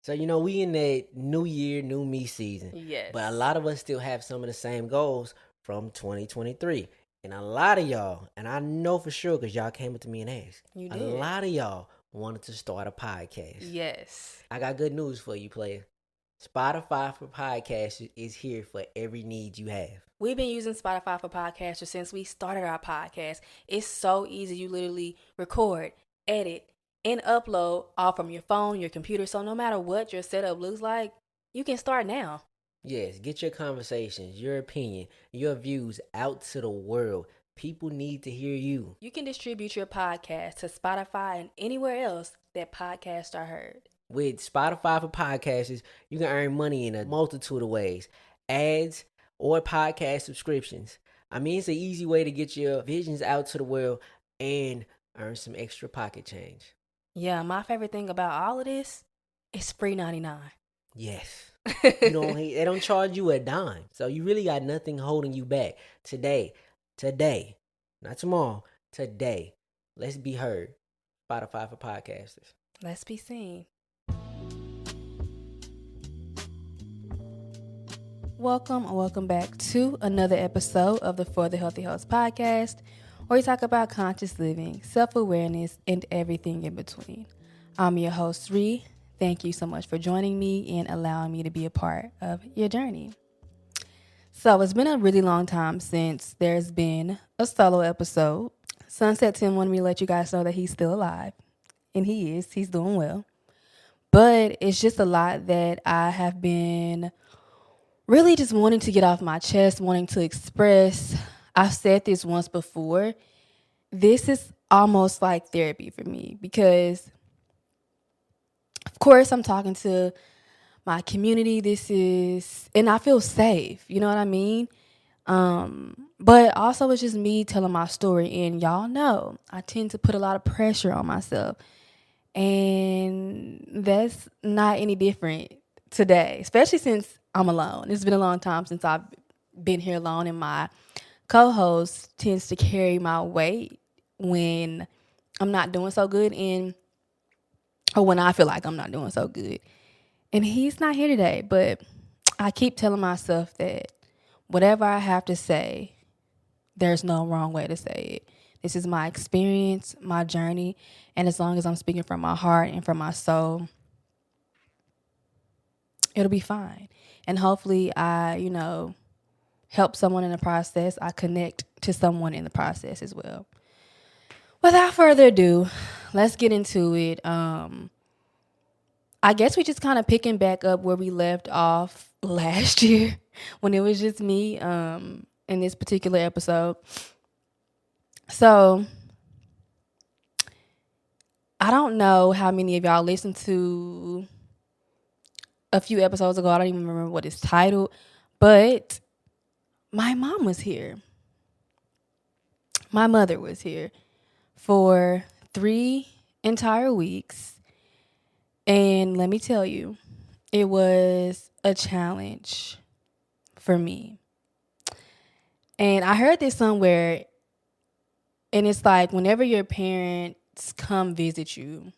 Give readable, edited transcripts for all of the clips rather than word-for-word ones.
So, we in that new year, new me season. Yes. But a lot of us still have some of the same goals from 2023. And a lot of y'all, and I know for sure because y'all came up to me and asked, You a did. lot of y'all wanted to start a podcast. Yes. I got good news for you, player. Spotify for podcasts is here for every need you have. We've been using Spotify for podcasters since we started our podcast. It's so easy. You literally record, edit, and upload all from your phone, your computer. So no matter what your setup looks like, you can start now. Yes, get your conversations, your opinion, your views out to the world. People need to hear you. You can distribute your podcast to Spotify and anywhere else that podcasts are heard. With Spotify for podcasters, you can earn money in a multitude of ways. Ads or podcast subscriptions. I mean, it's an easy way to get your visions out to the world and earn some extra pocket change. Yeah, my favorite thing about all of this is free 99. Yes. They don't charge you a dime. So you really got nothing holding you back. Today, not tomorrow, today. Let's be heard. Spotify for podcasters. Let's be seen. Welcome back to another episode of the For the Healthy Host podcast, where we talk about conscious living, self-awareness, and everything in between. I'm your host, Ree. Thank you so much for joining me and allowing me to be a part of your journey. So it's been a really long time since there's been a solo episode. Sunset Tim wanted me to let you guys know that he's still alive, and he is. He's doing well. But it's just a lot that I have been really just wanting to get off my chest, wanting to express. I've said this once before. This is almost like therapy for me because, of course, I'm talking to my community. And I feel safe. You know what I mean? But also it's just me telling my story. And y'all know I tend to put a lot of pressure on myself. And that's not any different today, especially since I'm alone. It's been a long time since I've been here alone, and my co-host tends to carry my weight when I'm not doing so good or when I feel like I'm not doing so good. And he's not here today, but I keep telling myself that whatever I have to say, there's no wrong way to say it. This is my experience, my journey, and as long as I'm speaking from my heart and from my soul, it'll be fine. And hopefully I, help someone in the process. I connect to someone in the process as well. Without further ado, let's get into it. I guess we just kind of picking back up where we left off last year when it was just me in this particular episode. So I don't know how many of y'all listened to a few episodes ago. I don't even remember what it's titled, but my mom was here. My mother was here for 3 entire weeks. And let me tell you, it was a challenge for me. And I heard this somewhere, and it's like whenever your parents come visit you,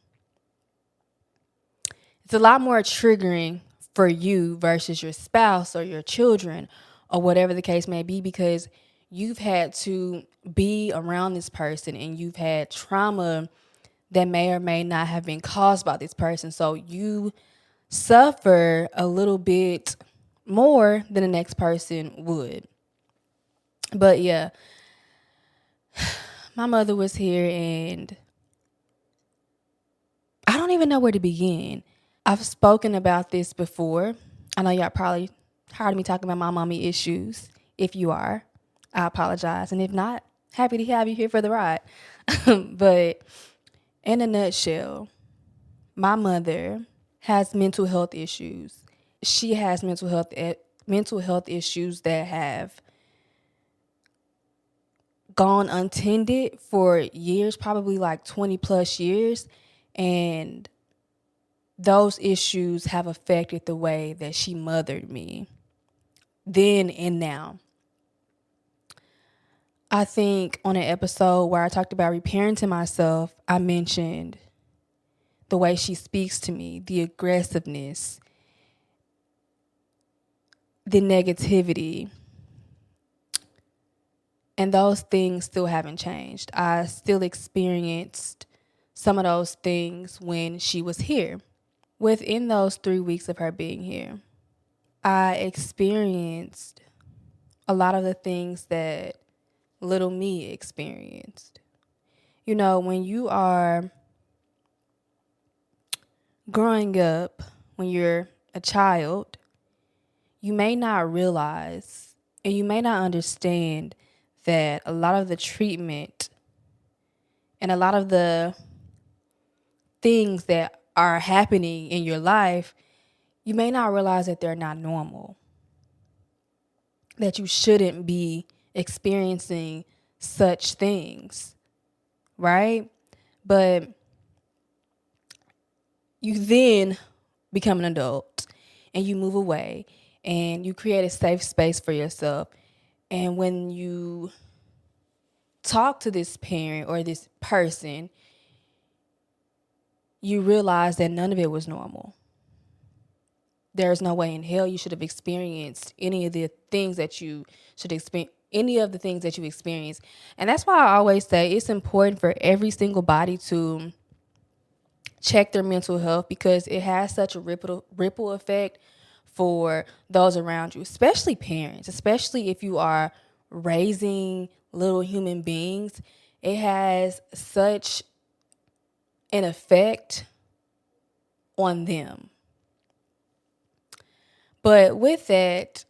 it's a lot more triggering for you versus your spouse or your children or whatever the case may be, because you've had to be around this person and you've had trauma that may or may not have been caused by this person. So you suffer a little bit more than the next person would. But yeah, my mother was here and I don't even know where to begin. I've spoken about this before. I know y'all probably heard me talking about my mommy issues. If you are, I apologize. And if not, happy to have you here for the ride. But in a nutshell, my mother has mental health issues. She has mental health issues that have gone untended for years, probably like 20 plus years. And those issues have affected the way that she mothered me then and now. I think on an episode where I talked about reparenting myself, I mentioned the way she speaks to me, the aggressiveness, the negativity. And those things still haven't changed. I still experienced some of those things when she was here. Within those 3 weeks of her being here, I experienced a lot of the things that little me experienced. You know, when you are growing up, when you're a child, you may not realize and you may not understand that a lot of the treatment and a lot of the things that are happening in your life, you may not realize that they're not normal, that you shouldn't be experiencing such things, right? But you then become an adult and you move away and you create a safe space for yourself. And when you talk to this parent or this person, you realize that none of it was normal. There's no way in hell you should have experienced any of the things that you should experience, any of the things that you experience. And that's why I always say it's important for every single body to check their mental health, because it has such a ripple effect for those around you, especially parents, especially if you are raising little human beings. It has such an effect on them. But with that,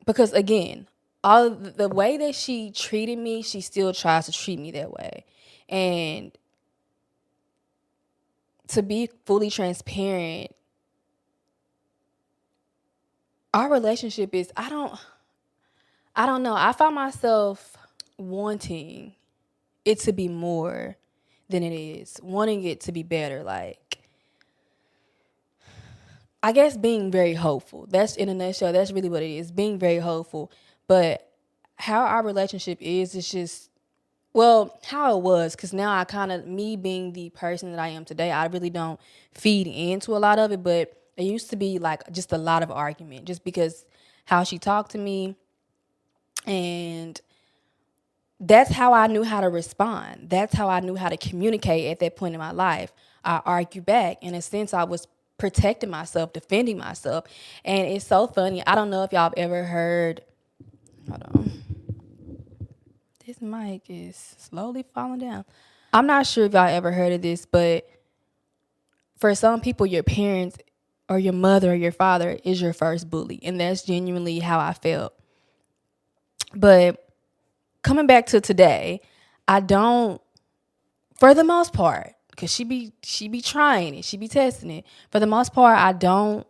because again, all the way that she treated me, she still tries to treat me that way. And to be fully transparent, our relationship is, I don't know. I found myself wanting it to be more than it is, wanting it to be better. Like, I guess being very hopeful. That's, in a nutshell, that's really what it is, being very hopeful. But how our relationship is just, well, how it was, because now I kind of, me being the person that I am today, I really don't feed into a lot of it. But it used to be like just a lot of argument, just because how she talked to me. And that's how I knew how to respond. That's how I knew how to communicate at that point in my life. I argue back. In a sense, I was protecting myself, defending myself. And it's so funny. I don't know if y'all have ever heard, hold on. This mic is slowly falling down. I'm not sure if y'all ever heard of this, but for some people, your parents or your mother or your father is your first bully. And that's genuinely how I felt. But coming back to today, I don't, for the most part, because she be trying it, she be testing it. For the most part, I don't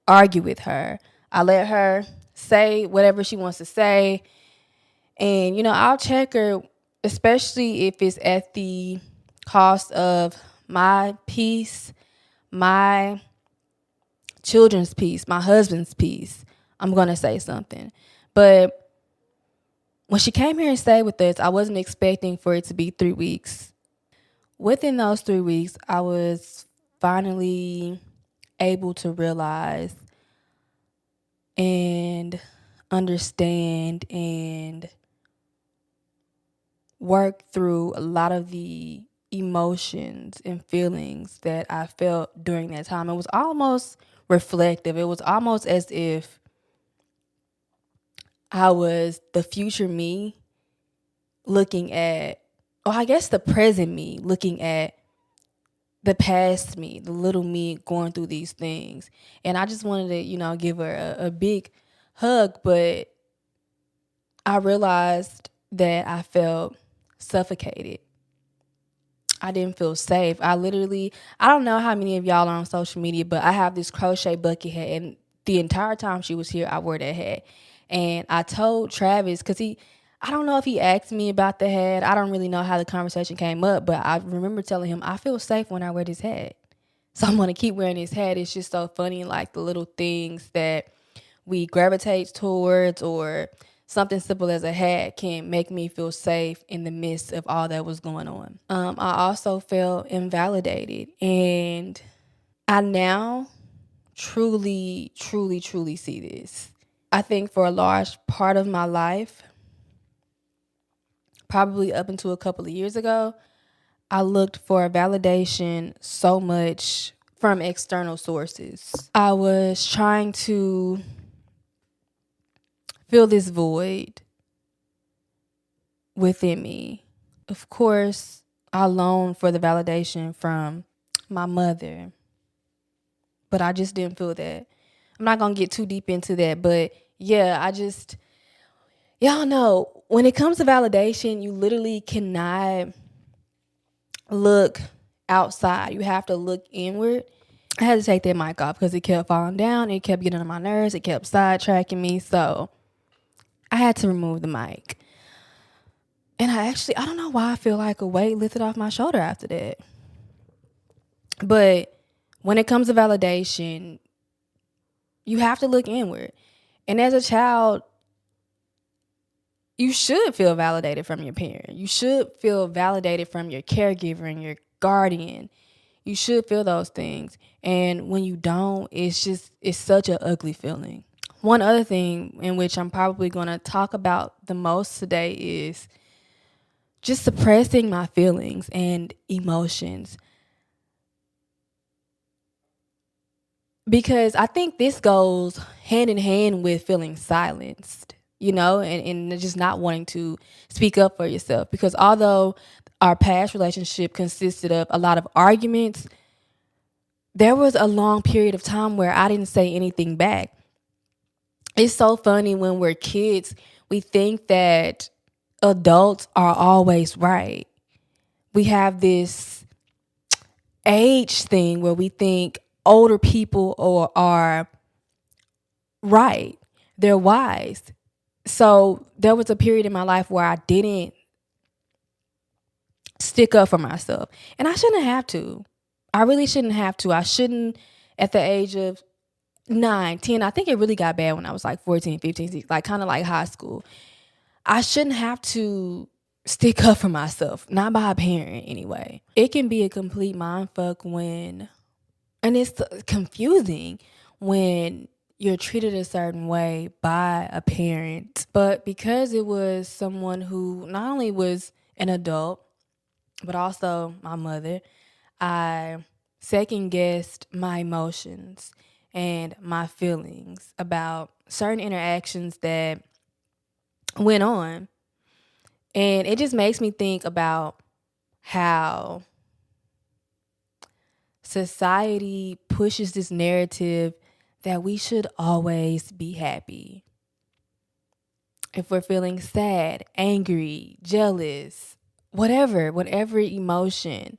argue with her. I let her say whatever she wants to say. And, you know, I'll check her, especially if it's at the cost of my peace, my children's peace, my husband's peace. I'm going to say something. But when she came here and stayed with us, I wasn't expecting for it to be 3 weeks. Within those 3 weeks, I was finally able to realize and understand and work through a lot of the emotions and feelings that I felt during that time. It was almost reflective. It was almost as if I was the future me looking at, or I guess the present me looking at the past me, the little me going through these things. And I just wanted to, you know, give her a big hug, but I realized that I felt suffocated. I didn't feel safe. I don't know how many of y'all are on social media, but I have this crochet bucket hat, and the entire time she was here, I wore that hat. And I told Travis, because I don't know if he asked me about the hat. I don't really know how the conversation came up, but I remember telling him, I feel safe when I wear this hat. So I'm going to keep wearing this hat. It's just so funny, like the little things that we gravitate towards, or something simple as a hat can make me feel safe in the midst of all that was going on. I also felt invalidated, and I now truly, truly, truly see this. I think for a large part of my life, probably up until a couple of years ago, I looked for validation so much from external sources. I was trying to fill this void within me. Of course, I longed for the validation from my mother, but I just didn't feel that. I'm not going to get too deep into that, but yeah, y'all know, when it comes to validation, you literally cannot look outside. You have to look inward. I had to take that mic off because it kept falling down. It kept getting on my nerves. It kept sidetracking me. So I had to remove the mic. And I don't know why I feel like a weight lifted off my shoulder after that. But when it comes to validation, you have to look inward. And as a child, you should feel validated from your parent. You should feel validated from your caregiver and your guardian. You should feel those things. And when you don't, it's such an ugly feeling. One other thing in which I'm probably going to talk about the most today is just suppressing my feelings and emotions. Because I think this goes hand in hand with feeling silenced, and just not wanting to speak up for yourself. Because although our past relationship consisted of a lot of arguments, there was a long period of time where I didn't say anything back. It's so funny when we're kids, we think that adults are always right. We have this age thing where we think older people are right. They're wise. So there was a period in my life where I didn't stick up for myself. And I shouldn't have to. I really shouldn't have to. I shouldn't, at the age of 9, 10, I think it really got bad when I was like 14, 15, 16, like kind of like high school. I shouldn't have to stick up for myself, not by a parent anyway. It can be a complete mindfuck and it's confusing when you're treated a certain way by a parent. But because it was someone who not only was an adult, but also my mother, I second guessed my emotions and my feelings about certain interactions that went on. And it just makes me think about how society pushes this narrative that we should always be happy. If we're feeling sad, angry, jealous, whatever emotion,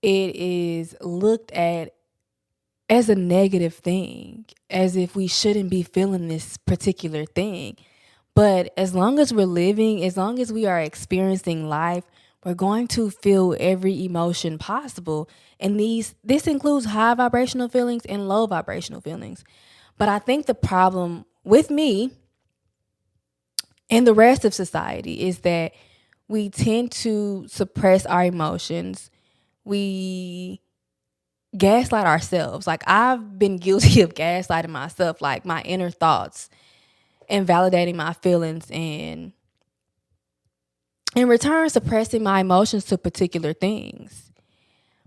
it is looked at as a negative thing, as if we shouldn't be feeling this particular thing. But as long as we're living, as long as we are experiencing life, we're going to feel every emotion possible. And this includes high vibrational feelings and low vibrational feelings. But I think the problem with me and the rest of society is that we tend to suppress our emotions. We gaslight ourselves. Like, I've been guilty of gaslighting myself, like my inner thoughts, and validating my feelings, and in return suppressing my emotions to particular things.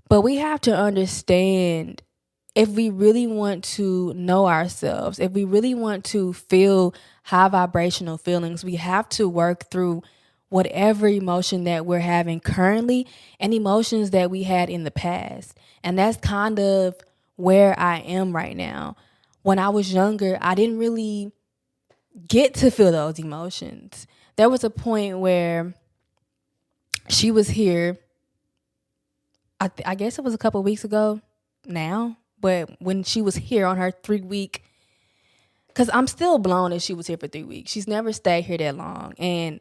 But we have to understand, if we really want to know ourselves, if we really want to feel high vibrational feelings, we have to work through whatever emotion that we're having currently and emotions that we had in the past. And that's kind of where I am right now. When I was younger, I didn't really get to feel those emotions. There was a point where she was here, I guess it was a couple of weeks ago now, but when she was here on her 3-week, because I'm still blown that she was here for 3 weeks. She's never stayed here that long. And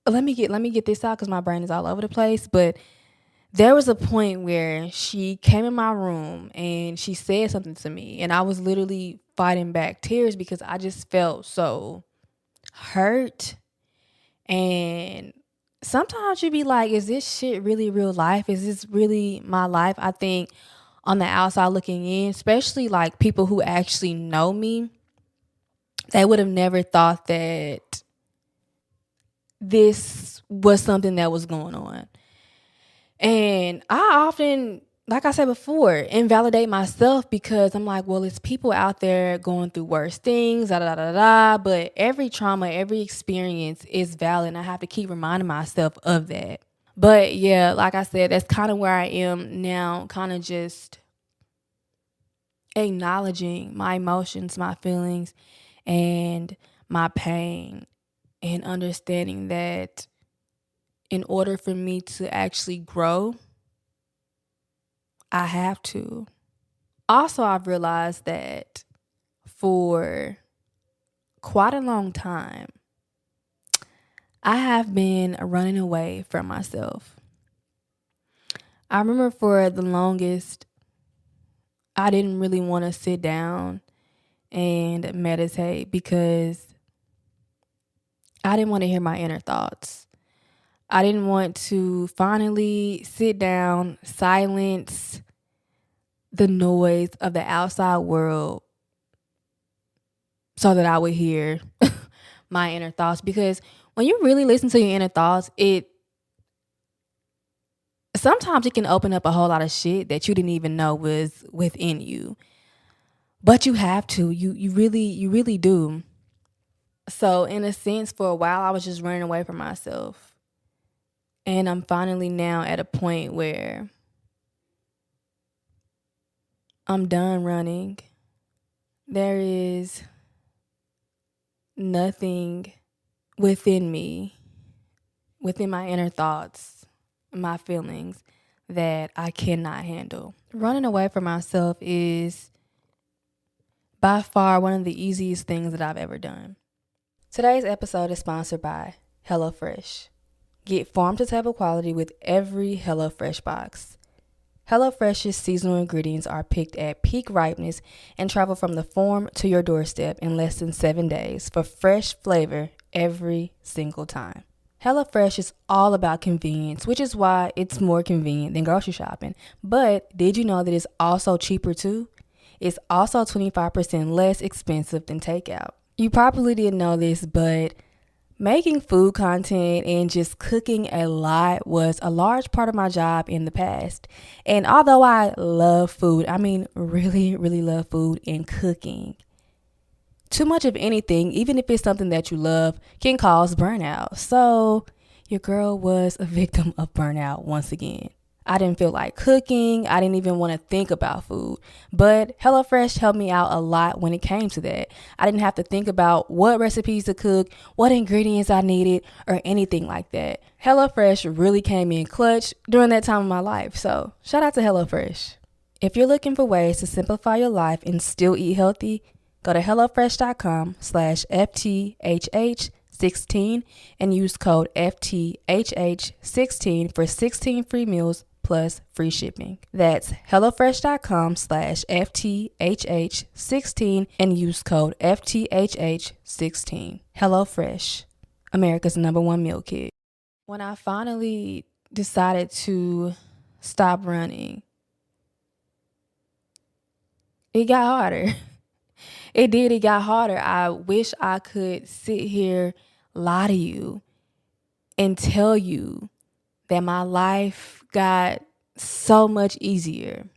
let me get this out because my brain is all over the place. But there was a point where she came in my room and she said something to me, and I was literally fighting back tears because I just felt so hurt. And sometimes you be like, is this shit really real life? Is this really my life? I think on the outside looking in, especially like people who actually know me, they would have never thought that this was something that was going on. And I often, like I said before, invalidate myself because I'm like, well, it's people out there going through worse things, da da da da. But every trauma, every experience is valid, and I have to keep reminding myself of that. But yeah, like I said, that's kind of where I am now, kind of just acknowledging my emotions, my feelings, and my pain, and understanding that in order for me to actually grow, I have to. Also, I've realized that for quite a long time, I have been running away from myself. I remember for the longest, I didn't really want to sit down and meditate because I didn't want to hear my inner thoughts. I didn't want to finally sit down, silence the noise of the outside world so that I would hear my inner thoughts. Because when you really listen to your inner thoughts, sometimes it can open up a whole lot of shit that you didn't even know was within you. But you have to. You really do. So in a sense, for a while I was just running away from myself. And I'm finally now at a point where I'm done running. There is nothing within me, within my inner thoughts, my feelings, that I cannot handle. Running away from myself is by far one of the easiest things that I've ever done. Today's episode is sponsored by HelloFresh. Get farm to table quality with every HelloFresh box. HelloFresh's seasonal ingredients are picked at peak ripeness and travel from the farm to your doorstep in less than 7 days for fresh flavor every single time. HelloFresh is all about convenience, which is why it's more convenient than grocery shopping. But did you know that it's also cheaper too? It's also 25% less expensive than takeout. You probably didn't know this, but making food content and just cooking a lot was a large part of my job in the past. And although I love food, I mean really, really love food and cooking, too much of anything, even if it's something that you love, can cause burnout. So your girl was a victim of burnout once again. I didn't feel like cooking. I didn't even want to think about food. But HelloFresh helped me out a lot when it came to that. I didn't have to think about what recipes to cook, what ingredients I needed, or anything like that. HelloFresh really came in clutch during that time of my life. So shout out to HelloFresh. If you're looking for ways to simplify your life and still eat healthy, go to HelloFresh.com/FTHH16 and use code FTHH16 for 16 free meals plus free shipping. That's HelloFresh.com/FTHH16 and use code FTHH16. HelloFresh, America's #1 meal kit. When I finally decided to stop running, it got harder. It did. It got harder. I wish I could sit here, lie to you, and tell you that my life got so much easier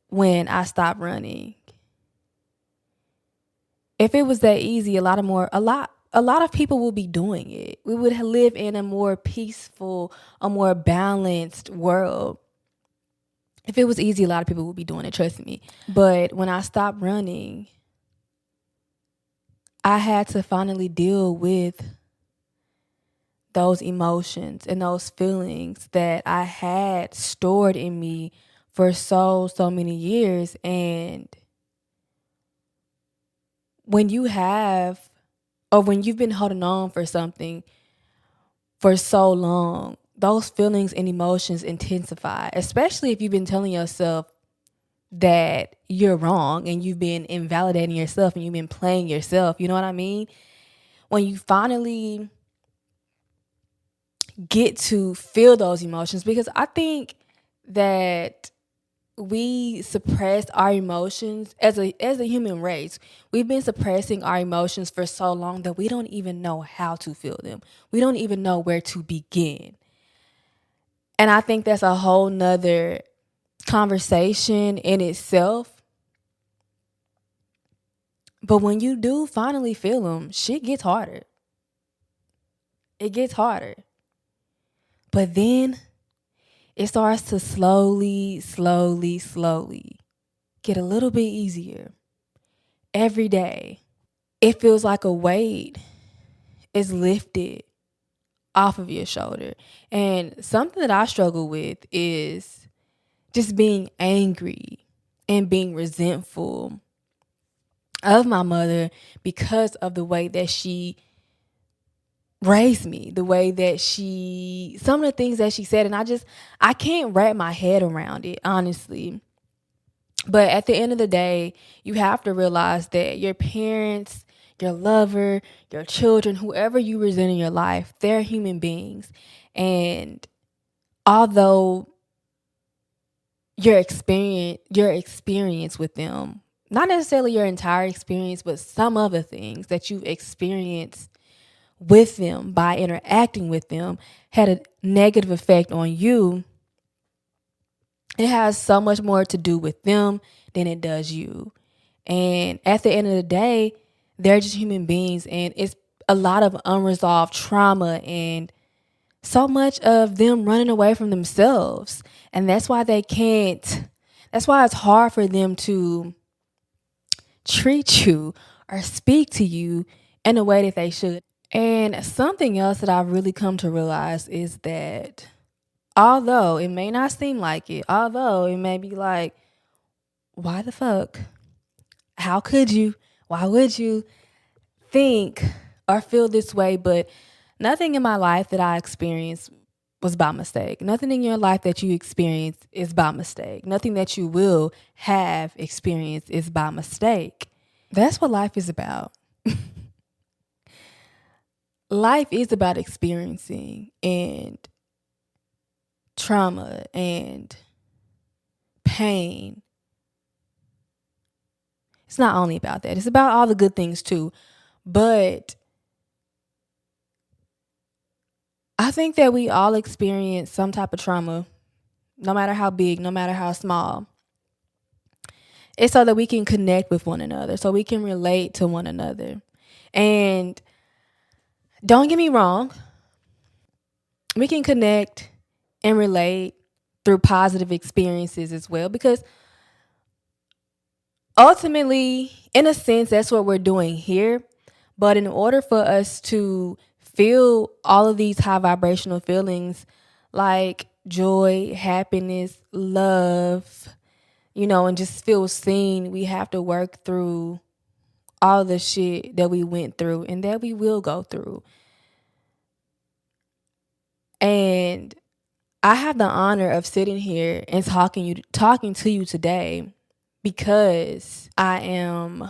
when I stopped running. If it was that easy, a lot of people will be doing it. We would live in a more peaceful, a more balanced world. If it was easy, a lot of people would be doing it, trust me. But when I stopped running, I had to finally deal with those emotions and those feelings that I had stored in me for so many years. And when you have, or when you've been holding on for something for so long, those feelings and emotions intensify, especially if you've been telling yourself that you're wrong and you've been invalidating yourself and you've been playing yourself. You know what I mean? When you finally get to feel those emotions, because I think that we suppress our emotions as a human race. We've been suppressing our emotions for so long that we don't even know how to feel them. We don't even know where to begin. And I think that's a whole nother conversation in itself. But when you do finally feel them, shit gets harder. It gets harder. But then it starts to slowly get a little bit easier. Every day, it feels like a weight is lifted off of your shoulder. And something that I struggle with is just being angry and being resentful of my mother because of the way that she raised me, the way that some of the things that she said. And I can't wrap my head around it, honestly. But at the end of the day, you have to realize that your parents, your lover, your children, whoever you present in your life, they're human beings. And although your experience with them, not necessarily your entire experience, but some of the things that you've experienced with them by interacting with them had a negative effect on you, it has so much more to do with them than it does you. And at the end of the day, they're just human beings, and it's a lot of unresolved trauma and so much of them running away from themselves. And that's why that's why it's hard for them to treat you or speak to you in the way that they should. And something else that I've really come to realize is that although it may not seem like it, although it may be like, why the fuck? How could you? Why would you think or feel this way? But nothing in my life that I experienced was by mistake. Nothing in your life that you experience is by mistake. Nothing that you will have experienced is by mistake. That's what life is about. Life is about experiencing and trauma and pain. It's not only about that. It's about all the good things too. But I think that we all experience some type of trauma, no matter how big, no matter how small. It's so that we can connect with one another, so we can relate to one another. And don't get me wrong, we can connect and relate through positive experiences as well, because ultimately, in a sense, that's what we're doing here. But in order for us to feel all of these high vibrational feelings like joy, happiness, love, and just feel seen, we have to work through all the shit that we went through and that we will go through. And I have the honor of sitting here and talking to you today because I am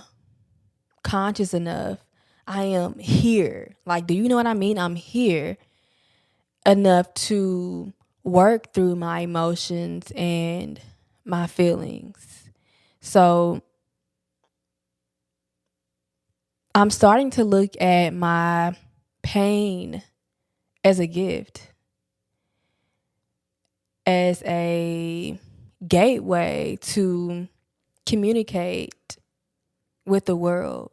conscious enough. I am here. Like, do you know what I mean? I'm here enough to work through my emotions and my feelings. So I'm starting to look at my pain as a gift, as a gateway to communicate with the world,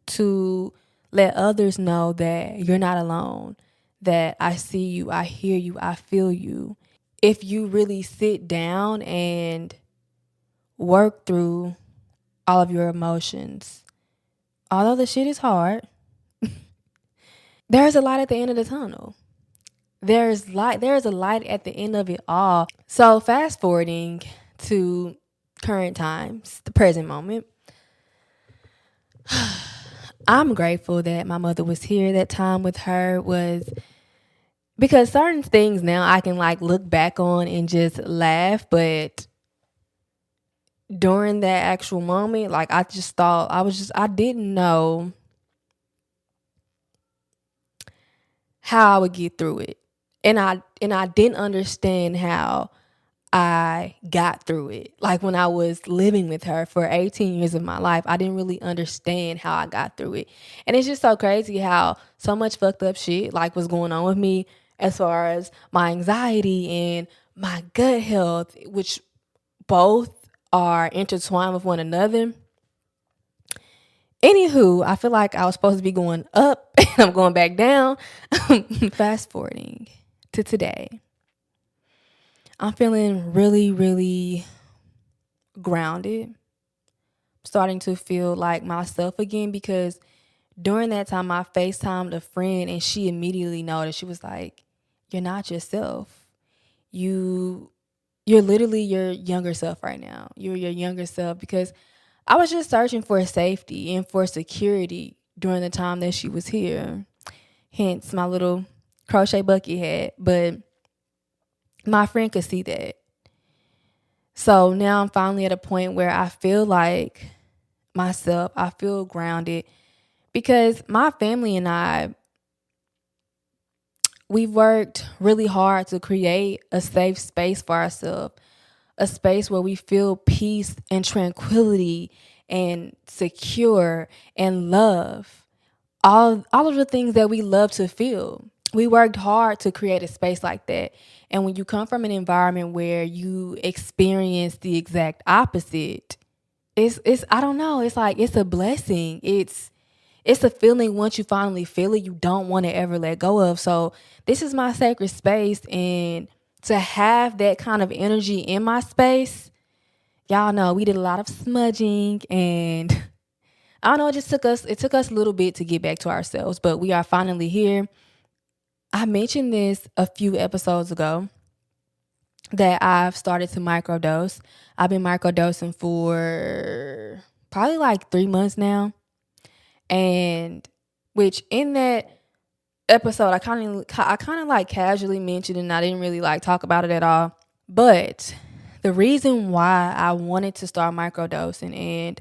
to let others know that you're not alone, that I see you, I hear you, I feel you. If you really sit down and work through all of your emotions, although the shit is hard, there's a light at the end of the tunnel. There's a light at the end of it all. So fast forwarding to current times, the present moment, I'm grateful that my mother was here. That time with her was because certain things now I can like look back on and just laugh, but during that actual moment, like I just thought I didn't know how I would get through it. And I didn't understand how I got through it. Like when I was living with her for 18 years of my life, I didn't really understand how I got through it. And it's just so crazy how so much fucked up shit like was going on with me as far as my anxiety and my gut health, which both are intertwined with one another. Anywho, I feel like I was supposed to be going up and I'm going back down. Fast forwarding to today. I'm feeling really, really grounded. Starting to feel like myself again because during that time I FaceTimed a friend and she immediately noticed. She was like, "You're not yourself. You're literally your younger self right now. You're your younger self," because I was just searching for safety and for security during the time that she was here. Hence my little crochet bucket hat. But my friend could see that. So now I'm finally at a point where I feel like myself. I feel grounded because my family and we've worked really hard to create a safe space for ourselves, a space where we feel peace and tranquility and secure and love. All of the things that we love to feel. We worked hard to create a space like that. And when you come from an environment where you experience the exact opposite, it's I don't know, it's like it's a blessing. It's a feeling once you finally feel it, you don't want to ever let go of. So this is my sacred space, and to have that kind of energy in my space, y'all know we did a lot of smudging and I don't know, it took us a little bit to get back to ourselves, but we are finally here. I mentioned this a few episodes ago that I've started to microdose. I've been microdosing for probably like 3 months now. And which in that episode I kind of like casually mentioned and I didn't really like talk about it at all. But the reason why I wanted to start microdosing, and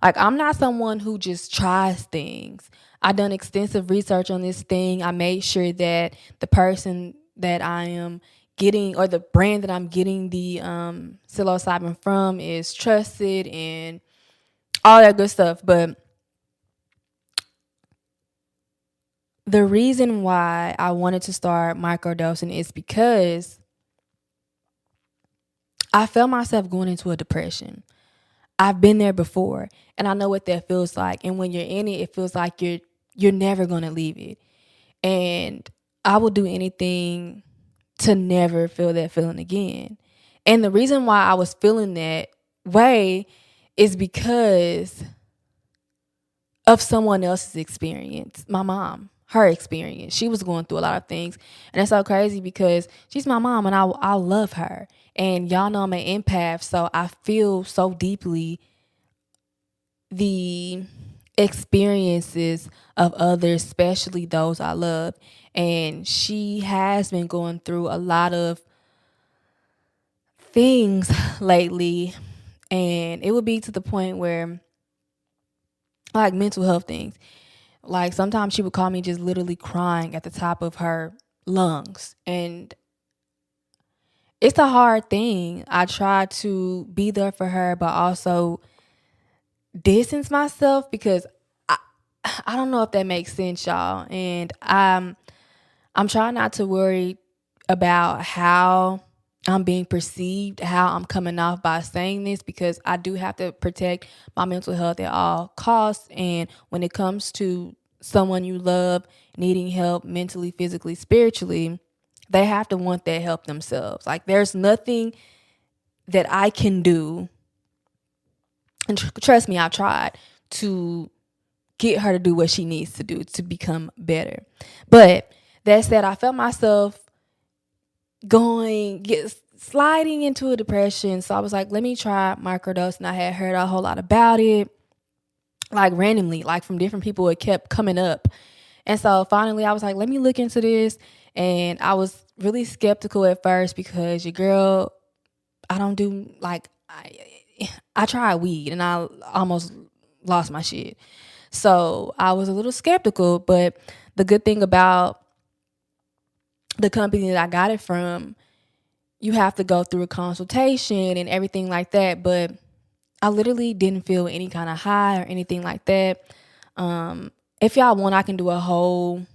like I'm not someone who just tries things. I done extensive research on this thing. I made sure that the person that I am getting, or the brand that I'm getting the psilocybin from, is trusted and all that good stuff. But the reason why I wanted to start microdosing is because I felt myself going into a depression. I've been there before and I know what that feels like. And when you're in it, it feels like you're never going to leave it. And I will do anything to never feel that feeling again. And the reason why I was feeling that way is because of someone else's experience. My mom, her experience. She was going through a lot of things. And it's so crazy because she's my mom and I love her. And y'all know I'm an empath, so I feel so deeply the experiences of others, especially those I love. And she has been going through a lot of things lately. And it would be to the point where, like, mental health things. Like sometimes she would call me just literally crying at the top of her lungs. And it's a hard thing. I try to be there for her, but also distance myself because I don't know if that makes sense, y'all. And I'm trying not to worry about how I'm being perceived, how I'm coming off by saying this, because I do have to protect my mental health at all costs. And when it comes to someone you love needing help mentally, physically, spiritually, they have to want that help themselves. Like there's nothing that I can do, and trust me, I've tried to get her to do what she needs to do to become better. But that said, I felt myself sliding into a depression. So I was like, let me try microdose. And I had heard a whole lot about it, like randomly, like from different people. It kept coming up. And so finally I was like, let me look into this. And I was really skeptical at first because your girl, I don't do like, I tried weed and I almost lost my shit. So I was a little skeptical, but the good thing about the company that I got it from, you have to go through a consultation and everything like that. But I literally didn't feel any kind of high or anything like that. If y'all want, I can do a whole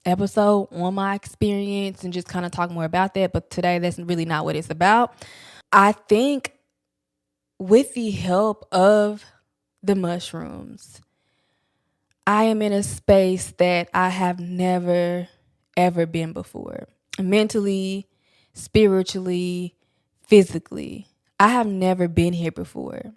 episode on my experience and just kind of talk more about that. But today, that's really not what it's about. I think with the help of the mushrooms, I am in a space that I have never, ever been before. Mentally, spiritually, physically. I have never been here before.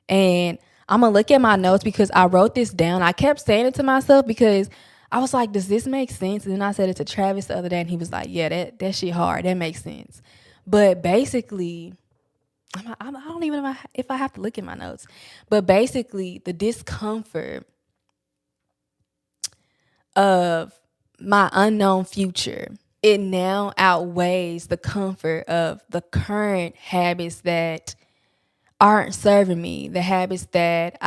And I'm going to look at my notes because I wrote this down. I kept saying it to myself because I was like, does this make sense? And then I said it to Travis the other day and he was like, yeah, that shit hard. That makes sense. But basically, I don't even know if I have to look at my notes. But basically, the discomfort of my unknown future, it now outweighs the comfort of the current habits that aren't serving me, the habits that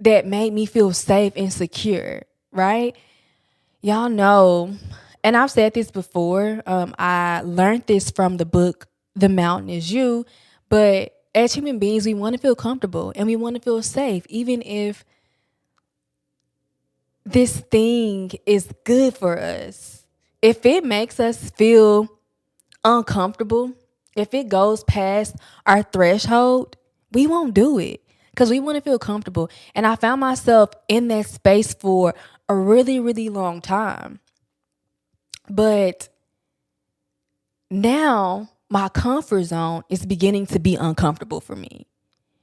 made me feel safe and secure, right? Y'all know, and I've said this before, I learned this from the book The Mountain Is You, but as human beings, we want to feel comfortable and we want to feel safe, even if this thing is good for us. If it makes us feel uncomfortable, if it goes past our threshold, we won't do it because we want to feel comfortable. And I found myself in that space for a really, really long time. But now my comfort zone is beginning to be uncomfortable for me.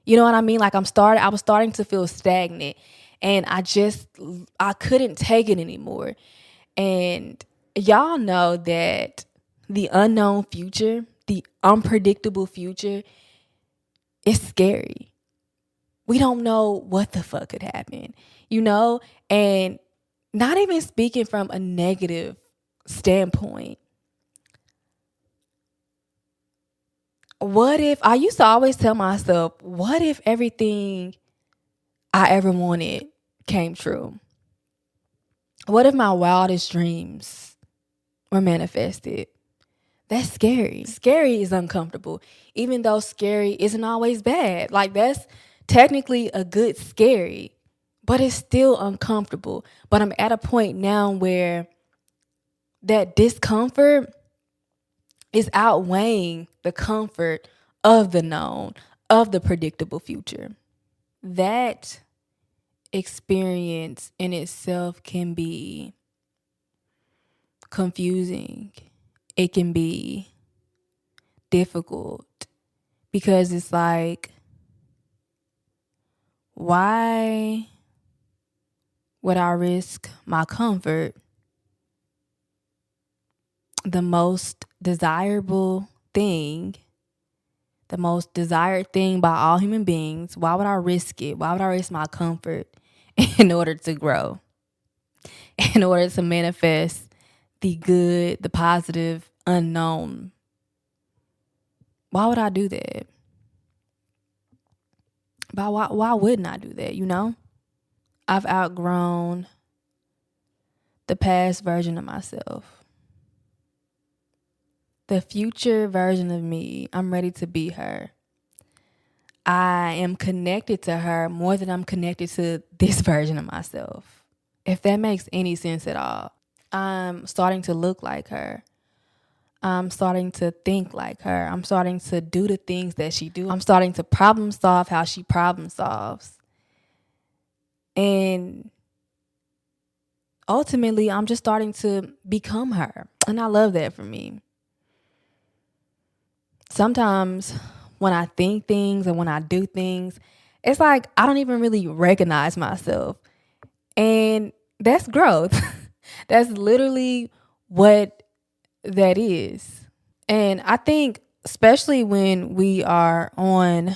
You know what I mean? Like I was starting to feel stagnant and I couldn't take it anymore. And y'all know that the unknown future, the unpredictable future, is scary. We don't know what the fuck could happen, you know? And not even speaking from a negative standpoint. What if, I used to always tell myself, what if everything I ever wanted came true? What if my wildest dreams were manifested? That's scary. Scary is uncomfortable, even though scary isn't always bad. Like that's technically a good scary, but it's still uncomfortable. But I'm at a point now where that discomfort is outweighing the comfort of the known, of the predictable future. That experience in itself can be confusing. It can be difficult because it's like, why would I risk my comfort, the most desirable thing, the most desired thing by all human beings? Why would I risk it? Why would I risk my comfort in order to grow, in order to manifest the good, the positive, unknown? Why would I do that? Why wouldn't I do that, you know? I've outgrown the past version of myself. The future version of me, I'm ready to be her. I am connected to her more than I'm connected to this version of myself. If that makes any sense at all. I'm starting to look like her. I'm starting to think like her. I'm starting to do the things that she do. I'm starting to problem solve how she problem solves. And ultimately, I'm just starting to become her. And I love that for me. Sometimes when I think things and when I do things, it's like I don't even really recognize myself. And that's growth. That's literally what that is. And I think especially when we are on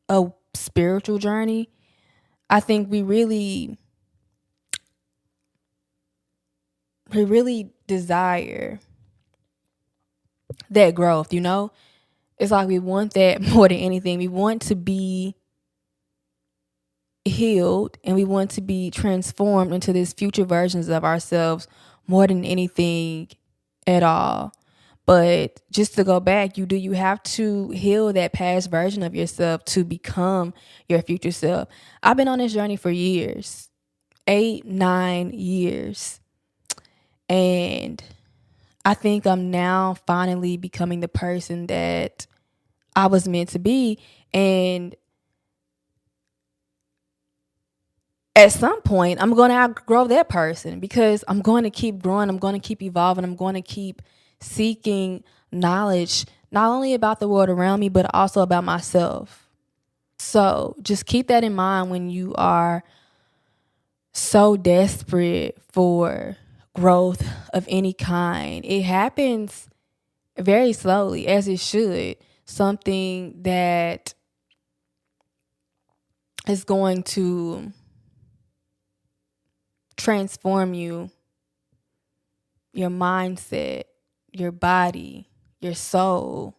a spiritual journey, I think we really we really desire that growth, you know? It's like we want that more than anything. We want to be healed and we want to be transformed into these future versions of ourselves more than anything at all. But just to go back, you have to heal that past version of yourself to become your future self. I've been on this journey for years, 8, 9 years. And I think I'm now finally becoming the person that I was meant to be. And at some point, I'm going to outgrow that person because I'm going to keep growing. I'm going to keep evolving. I'm going to keep seeking knowledge, not only about the world around me, but also about myself. So just keep that in mind when you are so desperate for growth of any kind. It happens very slowly, as it should. Something that is going to transform you, your mindset, your body, your soul.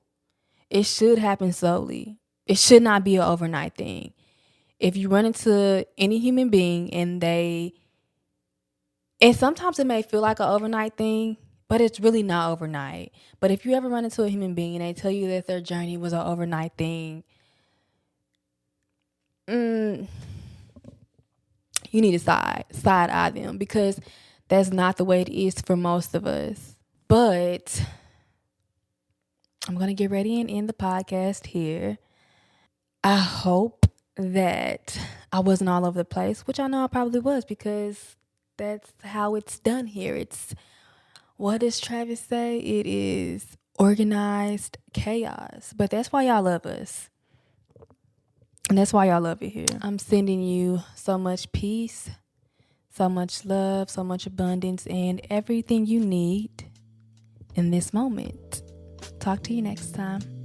It should happen slowly. It should not be an overnight thing. If you run into any human being and sometimes it may feel like an overnight thing, but it's really not overnight. But if you ever run into a human being and they tell you that their journey was an overnight thing, you need to side eye them because that's not the way it is for most of us. But I'm going to get ready and end the podcast here. I hope that I wasn't all over the place, which I know I probably was because that's how it's done here. It's, what does Travis say? It is organized chaos. But that's why y'all love us. And that's why y'all love it here. I'm sending you so much peace, so much love, so much abundance, and everything you need in this moment. Talk to you next time.